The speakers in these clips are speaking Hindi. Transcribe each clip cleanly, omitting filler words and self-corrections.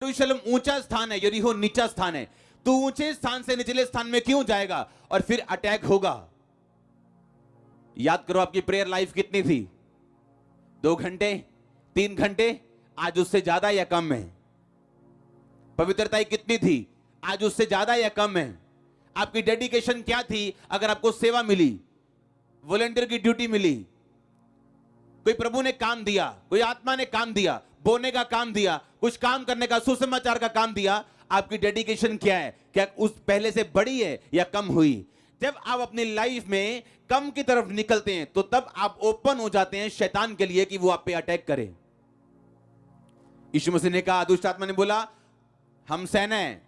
यरूशलेम ऊंचा स्थान है, यरीहो नीचा स्थान है। तू ऊंचे स्थान से निचले स्थान में क्यों जाएगा और फिर अटैक होगा। याद करो आपकी प्रेयर लाइफ कितनी थी, 2 घंटे 3 घंटे, आज उससे ज्यादा या कम है। पवित्रता कितनी थी, आज उससे ज्यादा या कम है। आपकी डेडिकेशन क्या थी, अगर आपको सेवा मिली, वॉलंटियर की ड्यूटी मिली, कोई प्रभु ने काम दिया, कोई आत्मा ने काम दिया, बोने का काम दिया, कुछ काम करने का, सुसमाचार का काम दिया, आपकी डेडिकेशन क्या है, क्या उस पहले से बड़ी है या कम हुई। जब आप अपनी लाइफ में कम की तरफ निकलते हैं तो तब आप ओपन हो जाते हैं शैतान के लिए कि वो आप पे अटैक करे। यीशु मसीह ने कहा, दुष्ट आत्मा ने बोला, हम सेना है,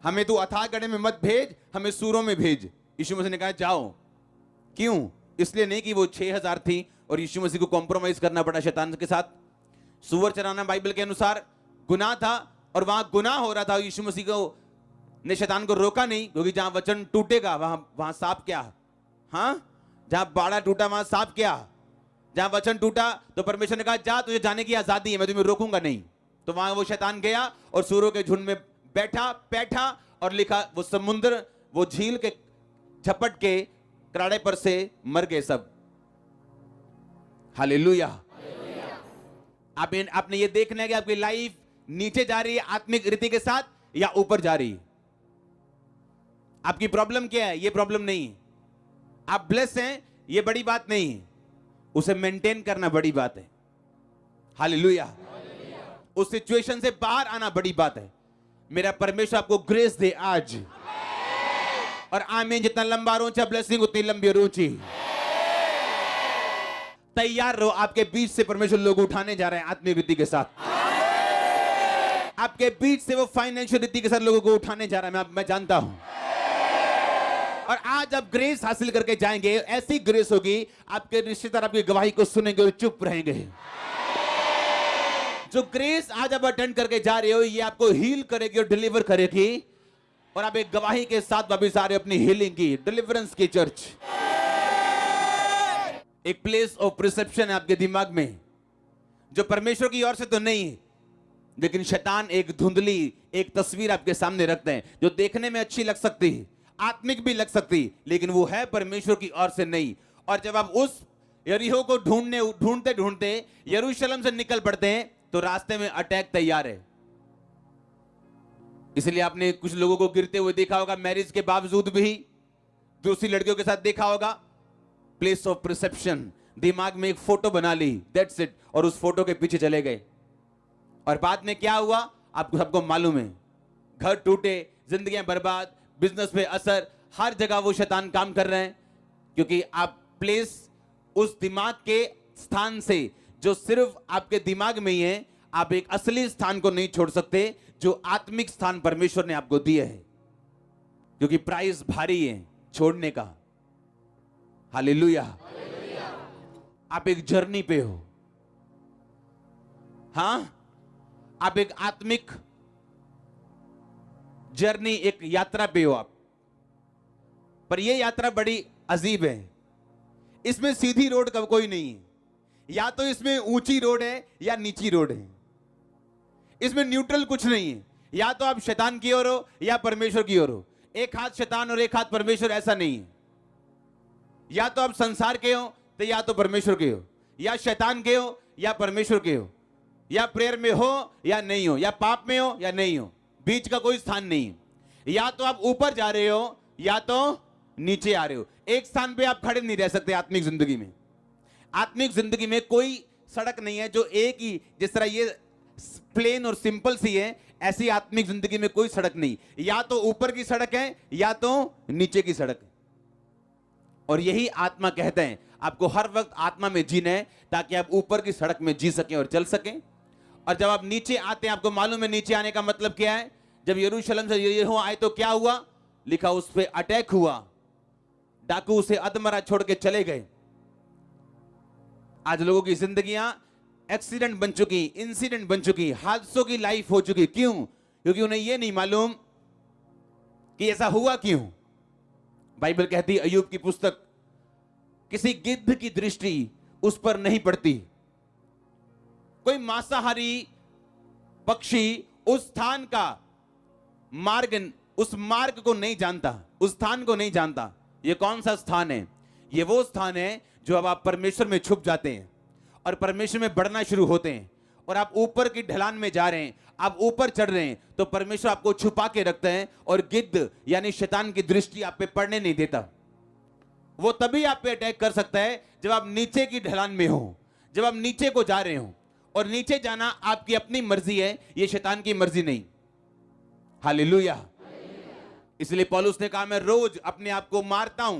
हमें तू अथाह गड्ढे में मत भेज, हमें सूरों में भेज। यीशु मसीह ने कहा जाओ। क्यों? इसलिए नहीं कि वो 6000 थी और यीशु मसीह को कॉम्प्रोमाइज करना पड़ा शैतान के साथ। सूअर चराना बाइबल के अनुसार गुनाह था और वहां गुनाह हो रहा था। यीशु मसीह को ने शैतान को रोका नहीं, क्योंकि जहां वचन टूटेगा वहां सांप क्या, हाँ, जहां बाड़ा टूटा वहां सांप क्या। जहां वचन टूटा तो परमेश्वर ने कहा जा, तुझे जाने की आजादी है, मैं तुम्हें रोकूंगा नहीं। तो वहां वो शैतान गया और सूरों के झुंड में बैठा और लिखा, वो समुद्र, वो झील के झपट के किनारे पर से मर गए सब। हालेलुया। आपने ये देखना है कि आपकी लाइफ नीचे जा रही है आत्मिक रीति के साथ या ऊपर जा रही है। आपकी प्रॉब्लम क्या है, ये प्रॉब्लम नहीं है। आप ब्लेस हैं, ये बड़ी बात नहीं है, उसे मेंटेन करना बड़ी बात है। हालेलुया। उस सिचुएशन से बाहर आना बड़ी बात है। मेरा परमेश्वर आपको ग्रेस दे आज, और आमीन। जितना लंबा रोचा ब्लेसिंग उतनी लंबी रोची। तैयार रहो, आपके बीच से परमेश्वर लोग उठाने जा रहे हैं आत्मिक रीति के साथ। आपके बीच से वो फाइनेंशियल रीति के साथ लोगों को उठाने जा रहा है, मैं जानता हूं। और आज आप ग्रेस हासिल करके जाएंगे, ऐसी ग्रेस होगी आपके रिश्तेदार आपकी गवाही को सुनेंगे और चुप रहेंगे। जो ग्रेस आज आप अटेंड करके जा रहे हो, ये आपको हील करेगी और डिलीवर करेगी, और आप एक गवाही के साथ वापस आ रहे हो अपनी हीलिंग की, डिलीवरेंस की चर्च। एक प्लेस ऑफ प्रिसेप्शन है आपके दिमाग में, जो परमेश्वर की ओर से तो नहीं है, लेकिन शैतान एक धुंधली एक तस्वीर आपके सामने रखते हैं, जो देखने में अच्छी लग सकती है, आत्मिक भी लग सकती, लेकिन वो है परमेश्वर की ओर से नहीं। और जब आप उस यरीहो को ढूंढते ढूंढते यरूशलेम से निकल पड़ते हैं, तो रास्ते में अटैक तैयार है। इसलिए आपने कुछ लोगों को गिरते हुए देखा होगा, मैरिज के बावजूद भी दूसरी लड़कियों के साथ देखा होगा। प्लेस ऑफ परसेप्शन, दिमाग में एक फोटो बना ली, दैट्स इट, और उस फोटो के पीछे चले गए। और बाद में क्या हुआ आपको सबको मालूम है। घर टूटे, जिंदगियां बर्बाद, बिजनेस पे असर, हर जगह वो शैतान काम कर रहे हैं, क्योंकि आप प्लेस उस दिमाग के स्थान से जो सिर्फ आपके दिमाग में ही है, आप एक असली स्थान को नहीं छोड़ सकते जो आत्मिक स्थान परमेश्वर ने आपको दिया है, क्योंकि प्राइस भारी है छोड़ने का। हालेलुया। आप एक जर्नी पे हो, हां, आप एक आत्मिक जर्नी, एक यात्रा पे हो आप। पर यह यात्रा बड़ी अजीब है। इसमें सीधी रोड का कोई नहीं है, या तो इसमें ऊंची रोड है या नीची रोड है। इसमें न्यूट्रल कुछ नहीं है, या तो आप शैतान की ओर हो या परमेश्वर की ओर हो। एक हाथ शैतान और एक हाथ परमेश्वर, ऐसा नहीं है। या तो आप संसार के हो तो या तो परमेश्वर के हो, या शैतान के हो या परमेश्वर के हो, या प्रेयर में हो या नहीं हो, या पाप में हो या नहीं हो, बीच का कोई स्थान नहीं है। या तो आप ऊपर जा रहे हो या तो नीचे आ रहे हो। एक स्थान पे आप खड़े नहीं रह सकते आत्मिक जिंदगी में। आत्मिक जिंदगी में कोई सड़क नहीं है जो एक ही, जिस तरह ये प्लेन और सिंपल सी है, ऐसी आत्मिक जिंदगी में कोई सड़क नहीं। या तो ऊपर की सड़क है या तो नीचे की सड़क है। और यही आत्मा कहते हैं, आपको हर वक्त आत्मा में जीना है ताकि आप ऊपर की सड़क में जी सकें और चल सकें। और जब आप नीचे आते हैं, आपको मालूम है नीचे आने का मतलब क्या है। जब यरूशलेम से यरीहो आए तो क्या हुआ, लिखा उस पे अटैक हुआ, डाकू उसे अधमरा छोड़ के चले गए। आज लोगों की जिंदगियां एक्सीडेंट बन चुकी, इंसिडेंट बन चुकी, हादसों की लाइफ हो चुकी। क्यों? क्योंकि उन्हें यह नहीं मालूम कि ऐसा हुआ क्यों। बाइबल कहती है, अय्यूब की पुस्तक, किसी गिद्ध की दृष्टि उस पर नहीं पड़ती। कोई मांसाहारी पक्षी उस स्थान का मार्ग, उस मार्ग को नहीं जानता, उस स्थान को नहीं जानता। ये कौन सा स्थान है? ये वो स्थान है जो अब आप परमेश्वर में छुप जाते हैं और परमेश्वर में बढ़ना शुरू होते हैं और आप ऊपर की ढलान में जा रहे हैं, आप ऊपर चढ़ रहे हैं, तो परमेश्वर आपको छुपा के रखते हैं और गिद्ध यानी शैतान की दृष्टि आप पे पड़ने नहीं देता। वो तभी आप पे अटैक कर सकता है जब आप नीचे की ढलान में हो, जब आप नीचे को जा रहे हो, और नीचे जाना आपकी अपनी मर्जी है, ये शैतान की मर्जी नहीं। हालेलुया। इसलिए पौलुस ने कहा मैं रोज अपने आप को मारता हूं,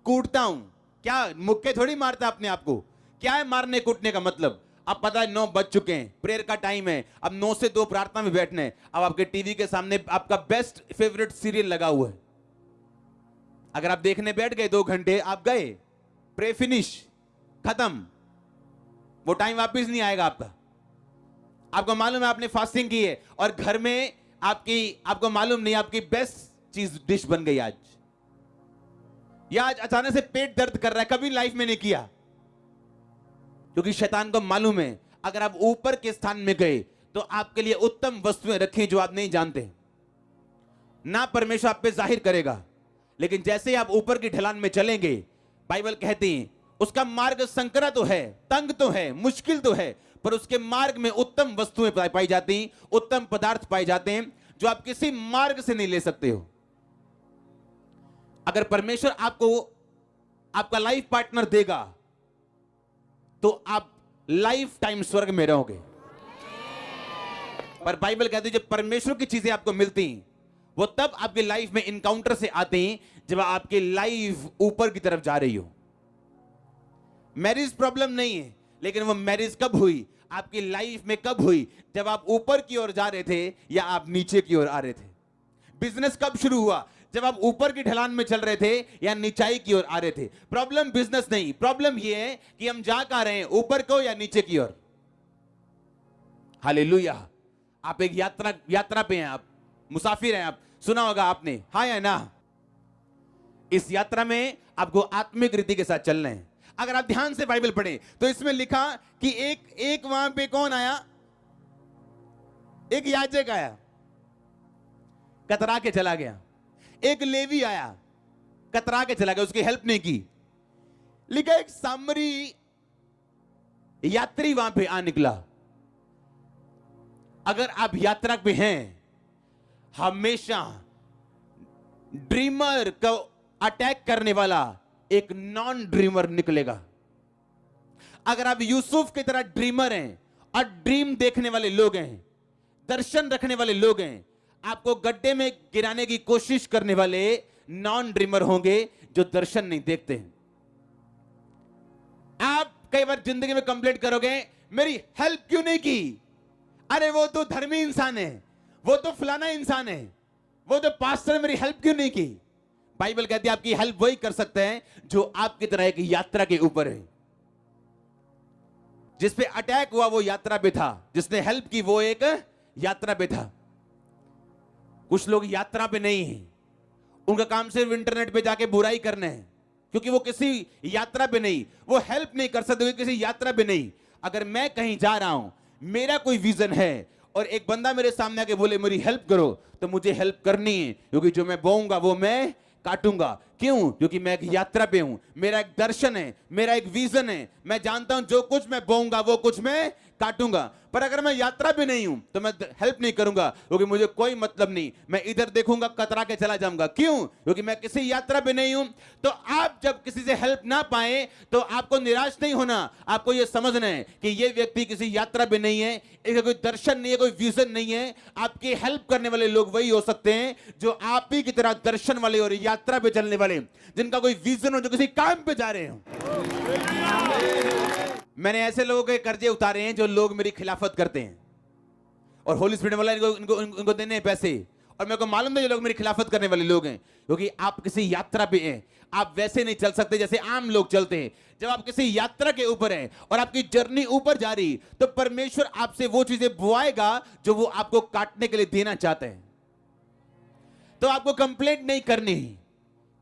कूटता हूं। क्या मुक्के थोड़ी मारता अपने आप को? क्या है मारने कूटने का मतलब? अब पता है 9 बज चुके हैं, प्रेयर का टाइम है, अब 9 से 2 प्रार्थना में बैठने हैं। अब आपके टीवी के सामने आपका बेस्ट फेवरेट सीरियल लगा हुआ है। अगर आप देखने बैठ गए 2 घंटे, आप गए, प्रे फिनिश, खत्म। वो टाइम वापिस नहीं आएगा आपका। आपको मालूम है आपने फास्टिंग की है और घर में आपको मालूम नहीं आपकी बेस्ट चीज डिश बन गई आज, या आज अचानक से पेट दर्द कर रहा है, कभी लाइफ में नहीं किया। क्योंकि शैतान को मालूम है अगर आप ऊपर के स्थान में गए तो आपके लिए उत्तम वस्तुएं रखी जो आप नहीं जानते। ना परमेश्वर आप पे जाहिर करेगा, लेकिन जैसे ही आप ऊपर की ढलान में चलेंगे, बाइबल कहती है उसका मार्ग संकरा तो है, तंग तो है, मुश्किल तो है, पर उसके मार्ग में उत्तम वस्तुएं पाई जाती, उत्तम पदार्थ पाए जाते हैं जो आप किसी मार्ग से नहीं ले सकते हो। अगर परमेश्वर आपको आपका लाइफ पार्टनर देगा तो आप लाइफ टाइम स्वर्ग में रहोगे। पर बाइबल कहती है जब परमेश्वर की चीजें आपको मिलती वो तब आपकी लाइफ में इनकाउंटर से आते हैं जब आपकी लाइफ ऊपर की तरफ जा रही हो। मैरिज प्रॉब्लम नहीं है, लेकिन वो मैरिज कब हुई, आपकी लाइफ में कब हुई? जब आप ऊपर की ओर जा रहे थे या आप नीचे की ओर आ रहे थे। बिजनेस कब शुरू हुआ? जब आप ऊपर की ढलान में चल रहे थे या नीचाई की ओर आ रहे थे। प्रॉब्लम बिजनेस नहीं, प्रॉब्लम यह है कि हम जा कहां रहे हैं, ऊपर को या नीचे की ओर। हालेलुया। आप एक यात्रा पे हैं, आप मुसाफिर हैं। आप सुना होगा आपने, हाँ या ना? इस यात्रा में आपको आत्मिक रीति के साथ चलना है। अगर आप ध्यान से बाइबल पढ़ें तो इसमें लिखा कि एक वहां पे कौन आया? एक याजक आया, कतरा के चला गया। एक लेवी आया, कतरा के चला गया, उसकी हेल्प नहीं की। लिखा एक सामरी यात्री वहां पे आ निकला। अगर आप यात्रा पे हैं, हमेशा ड्रीमर को अटैक करने वाला एक नॉन ड्रीमर निकलेगा। अगर आप यूसुफ की तरह ड्रीमर हैं और ड्रीम देखने वाले लोग हैं, दर्शन रखने वाले लोग हैं, आपको गड्ढे में गिराने की कोशिश करने वाले नॉन ड्रीमर होंगे जो दर्शन नहीं देखते हैं। आप कई बार जिंदगी में कंप्लेंट करोगे मेरी हेल्प क्यों नहीं की? अरे वो तो धर्मी इंसान है, वो तो फलाना इंसान है, वो तो पास्टर ने मेरी हेल्प क्यों नहीं की? बाइबल कहती है आपकी हेल्प वही कर सकते हैं जो आपकी तरह एक यात्रा के ऊपर है। जिस पे अटैक हुआ वो यात्रा पे था, जिसने हेल्प की वो एक यात्रा पे था। कुछ लोग यात्रा पे नहीं हैं, उनका काम सिर्फ इंटरनेट पे जाके बुराई करना है, क्योंकि वो किसी यात्रा पे नहीं, वो हेल्प नहीं कर सकते, किसी यात्रा पे नहीं। अगर मैं कहीं जा रहा हूं, मेरा कोई विजन है और एक बंदा मेरे सामने आके बोले मेरी हेल्प करो, तो मुझे हेल्प करनी है, क्योंकि जो मैं बोऊंगा वो मैं काटूंगा। क्यों? क्योंकि मैं एक यात्रा पे हूं, मेरा एक दर्शन है, मेरा एक विजन है। मैं जानता हूं जो कुछ मैं बोऊंगा वो कुछ मैं काटूंगा। पर अगर मैं यात्रा पे नहीं हूं तो मैं हेल्प नहीं करूंगा, क्योंकि मुझे कोई मतलब नहीं, मैं इधर देखूंगा कतरा के चला जाऊंगा। क्यों? क्योंकि मैं किसी यात्रा पे नहीं हूं। तो आप जब किसी से हेल्प ना पाए तो आपको निराश नहीं होना, आपको यह समझना है कि यह व्यक्ति किसी यात्रा पे नहीं है, इसका कोई दर्शन नहीं है, कोई विजन नहीं है। आपकी हेल्प करने वाले लोग वही हो सकते हैं जो आप ही की तरह दर्शन वाले और यात्रा पे चलने वाले, जिनका कोई विजन हो, जो किसी काम पे जा रहे हो। मैंने ऐसे लोगों के कर्जे उतारे हैं जो लोग मेरी खिलाफत करते हैं और होली स्पिरिट वाला इनको देने हैं पैसे, और मेरे को मालूम है ये लोग मेरी खिलाफत करने वाले लोग हैं, क्योंकि आप किसी यात्रा पे हैं। आप वैसे नहीं चल सकते जैसे आम लोग चलते हैं। जब आप किसी यात्रा के ऊपर हैं और आपकी जर्नी ऊपर जा रही, तो परमेश्वर आपसे वो चीजें बुआएगा जो वो आपको काटने के लिए देना चाहते हैं। तो आपको कंप्लेंट नहीं करनी,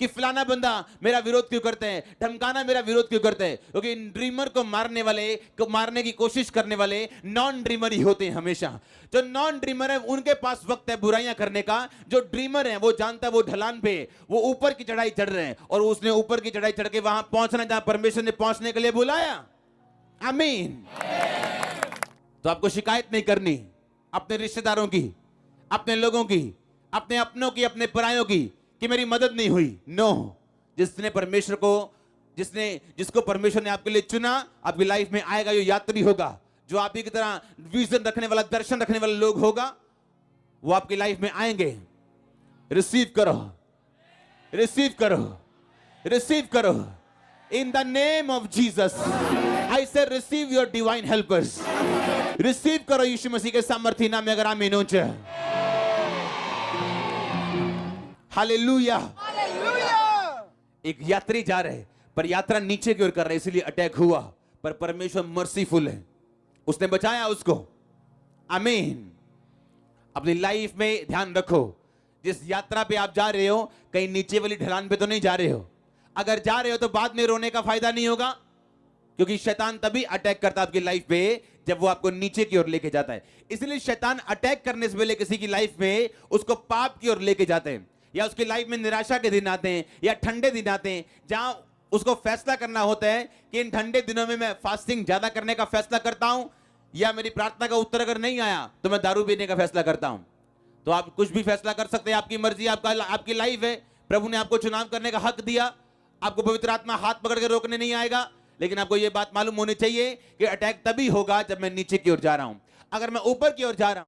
कि फलाना बंदा मेरा विरोध क्यों करते हैं, धमकाना मेरा विरोध क्यों करते हैं, क्योंकि ड्रीमर को मारने वाले, को मारने की कोशिश करने वाले नॉन ड्रीमर ही होते हैं हमेशा। जो नॉन ड्रीमर है उनके पास वक्त है बुराइयां करने का। जो ड्रीमर है वो जानता है वो ढलान पे, वो ऊपर की चढ़ाई चढ़ रहे हैं और उसने ऊपर की चढ़ाई चढ़ के वहां पहुंचना जहां परमेश्वर ने पहुंचने के लिए बुलाया। आमीन। तो आपको शिकायत नहीं करनी अपने रिश्तेदारों की, अपने लोगों की, अपने अपनों की, अपने परायों की कि मेरी मदद नहीं हुई। नो, जिसने परमेश्वर को, जिसको परमेश्वर ने आपके लिए चुना, आपकी लाइफ में आएगा, यो यात्री होगा, जो आप ही की तरह विजन रखने वाला, दर्शन रखने वाला लोग होगा, वो आपकी लाइफ में आएंगे। रिसीव करो, रिसीव करो, रिसीव करो in the name of Jesus. I say receive your divine helpers. Receive करो यीशु मसीह के सामर्थ्य नाम में। अगर आमीन हो जाए, हालेलुया। एक यात्री जा रहे पर यात्रा नीचे की ओर कर रहे, इसलिए अटैक हुआ, पर परमेश्वर मर्सीफुल है, उसने बचाया उसको। आमीन। अपनी लाइफ में ध्यान रखो, जिस यात्रा पे आप जा रहे हो कहीं नीचे वाली ढलान पे तो नहीं जा रहे हो। अगर जा रहे हो तो बाद में रोने का फायदा नहीं होगा, क्योंकि शैतान तभी अटैक करता है आपकी लाइफ पे जब वो आपको नीचे की ओर लेके जाता है। इसलिए शैतान अटैक करने से पहले किसी की लाइफ में उसको पाप की ओर लेके जाते हैं, या उसकी लाइफ में निराशा के दिन आते हैं, या ठंडे दिन आते हैं, जहां उसको फैसला करना होता है कि इन ठंडे दिनों में मैं फास्टिंग ज्यादा करने का फैसला करता हूं, या मेरी प्रार्थना का उत्तर अगर नहीं आया तो मैं दारू पीने का फैसला करता हूं। तो आप कुछ भी फैसला कर सकते हैं, आपकी मर्जी, आपकी लाइफ है। प्रभु ने आपको चुनाव करने का हक दिया। आपको पवित्र आत्मा हाथ पकड़ के रोकने नहीं आएगा, लेकिन आपको यह बात मालूम होनी चाहिए कि अटैक तभी होगा जब मैं नीचे की ओर जा रहा हूं। अगर मैं ऊपर की ओर जा रहा हूं